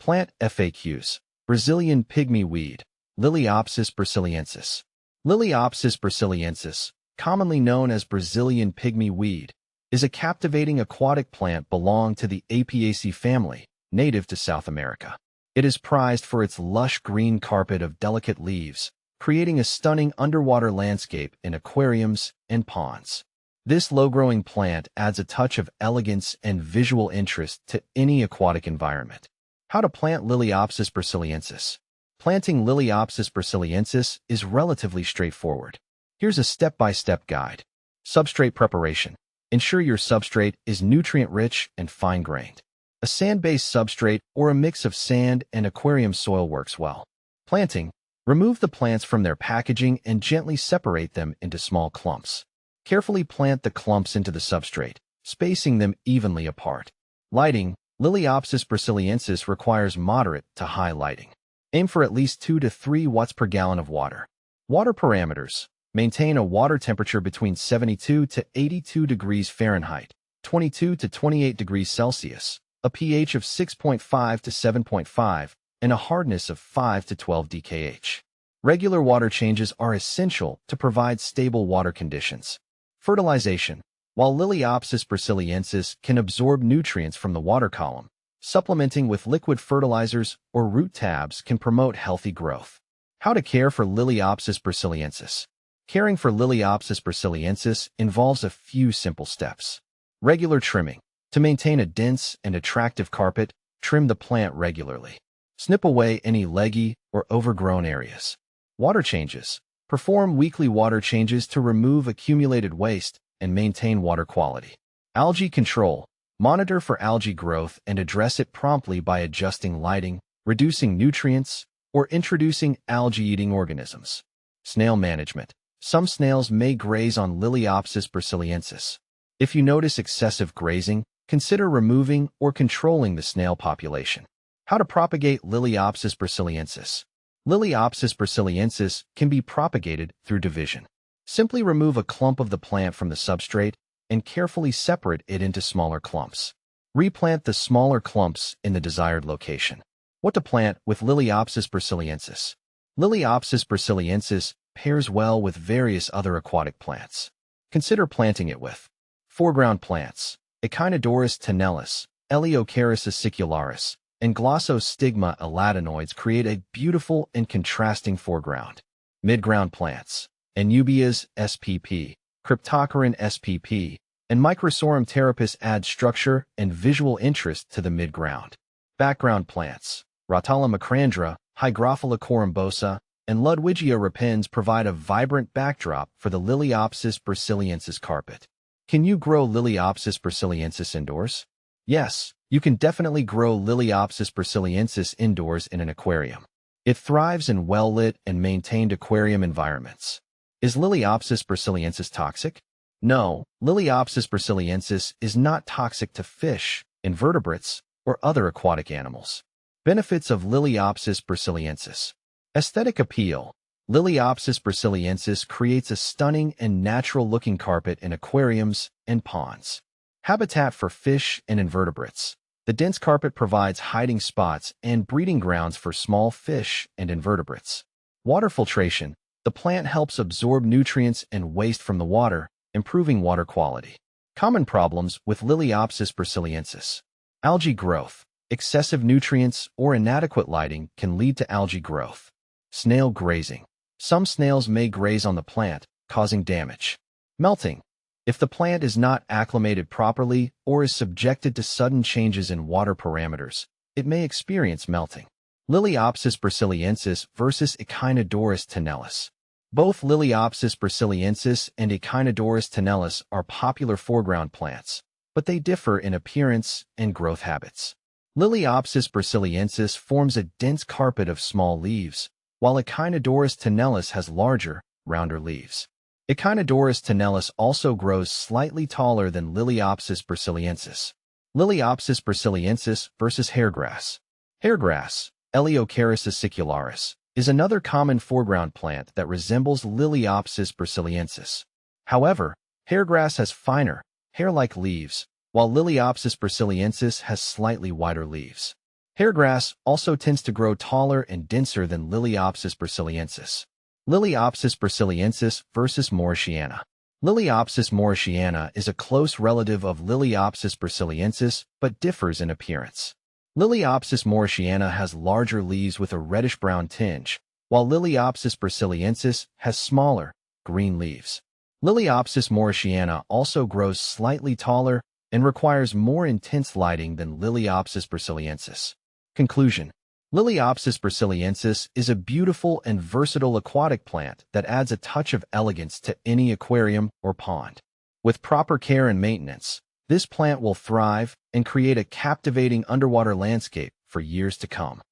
Plant FAQs. Brazilian pygmy weed, Lilaeopsis brasiliensis. Lilaeopsis brasiliensis, commonly known as Brazilian pygmy weed, is a captivating aquatic plant belonging to the Apiaceae family, native to South America. It is prized for its lush green carpet of delicate leaves, creating a stunning underwater landscape in aquariums and ponds. This low-growing plant adds a touch of elegance and visual interest to any aquatic environment. How to plant Lilaeopsis brasiliensis. Planting Lilaeopsis brasiliensis is relatively straightforward. Here's a step-by-step guide. Substrate preparation. Ensure your substrate is nutrient-rich and fine-grained. A sand-based substrate or a mix of sand and aquarium soil works well. Planting. Remove the plants from their packaging and gently separate them into small clumps. Carefully plant the clumps into the substrate, spacing them evenly apart. Lighting. Lilaeopsis brasiliensis requires moderate to high lighting. Aim for at least 2 to 3 watts per gallon of water. Water parameters. Maintain a water temperature between 72 to 82 degrees Fahrenheit, 22 to 28 degrees Celsius, a pH of 6.5 to 7.5, and a hardness of 5 to 12 dkH. Regular water changes are essential to provide stable water conditions. Fertilization. While Lilaeopsis brasiliensis can absorb nutrients from the water column, supplementing with liquid fertilizers or root tabs can promote healthy growth. How to care for Lilaeopsis brasiliensis. Caring for Lilaeopsis brasiliensis involves a few simple steps. Regular trimming. To maintain a dense and attractive carpet, trim the plant regularly. Snip away any leggy or overgrown areas. Water changes. Perform weekly water changes to remove accumulated waste and maintain water quality. Algae control. Monitor for algae growth and address it promptly by adjusting lighting, reducing nutrients, or introducing algae-eating organisms. Snail management. Some snails may graze on Lilaeopsis brasiliensis. If you notice excessive grazing, consider removing or controlling the snail population. How to propagate Lilaeopsis brasiliensis. Lilaeopsis brasiliensis can be propagated through division. Simply remove a clump of the plant from the substrate and carefully separate it into smaller clumps. Replant the smaller clumps in the desired location. What to plant with Lilaeopsis brasiliensis. Lilaeopsis brasiliensis pairs well with various other aquatic plants. Consider planting it with foreground plants. Echinodorus tenalis, Lilaeopsis acicularis, and Glossostigma elatinoids create a beautiful and contrasting foreground. Midground plants. Anubias spp, Cryptocorin spp, and Microsorum terapus add structure and visual interest to the midground. Background plants. Rotala macrandra, Hygrophila corymbosa, and Ludwigia repens provide a vibrant backdrop for the Lilaeopsis brasiliensis carpet. Can you grow Lilaeopsis brasiliensis indoors? Yes, you can definitely grow Lilaeopsis brasiliensis indoors in an aquarium. It thrives in well-lit and maintained aquarium environments. Is Lilaeopsis brasiliensis toxic? No, Lilaeopsis brasiliensis is not toxic to fish, invertebrates, or other aquatic animals. Benefits of Lilaeopsis brasiliensis. Aesthetic appeal. Lilaeopsis brasiliensis creates a stunning and natural-looking carpet in aquariums and ponds. Habitat for fish and invertebrates. The dense carpet provides hiding spots and breeding grounds for small fish and invertebrates. Water filtration. The plant helps absorb nutrients and waste from the water, improving water quality. Common problems with Lilaeopsis brasiliensis. Algae growth. Excessive nutrients or inadequate lighting can lead to algae growth. Snail grazing. Some snails may graze on the plant, causing damage. Melting. If the plant is not acclimated properly or is subjected to sudden changes in water parameters, it may experience melting. Lilaeopsis brasiliensis versus Echinodorus tenalis. Both Lilaeopsis brasiliensis and Echinodorus tenalis are popular foreground plants, but they differ in appearance and growth habits. Lilaeopsis brasiliensis forms a dense carpet of small leaves, while Echinodorus tenalis has larger, rounder leaves. Echinodorus tenalis also grows slightly taller than Lilaeopsis brasiliensis. Lilaeopsis brasiliensis versus hairgrass. Hairgrass, Lilaeopsis acicularis, is another common foreground plant that resembles Lilaeopsis brasiliensis. However, hairgrass has finer, hair-like leaves, while Lilaeopsis brasiliensis has slightly wider leaves. Hairgrass also tends to grow taller and denser than Lilaeopsis brasiliensis. Lilaeopsis brasiliensis versus Mauritiana. Lilaeopsis mauritiana is a close relative of Lilaeopsis brasiliensis but differs in appearance. Lilaeopsis mauritiana has larger leaves with a reddish-brown tinge, while Lilaeopsis brasiliensis has smaller, green leaves. Lilaeopsis mauritiana also grows slightly taller and requires more intense lighting than Lilaeopsis brasiliensis. Conclusion: Lilaeopsis brasiliensis is a beautiful and versatile aquatic plant that adds a touch of elegance to any aquarium or pond. With proper care and maintenance, this plant will thrive and create a captivating underwater landscape for years to come.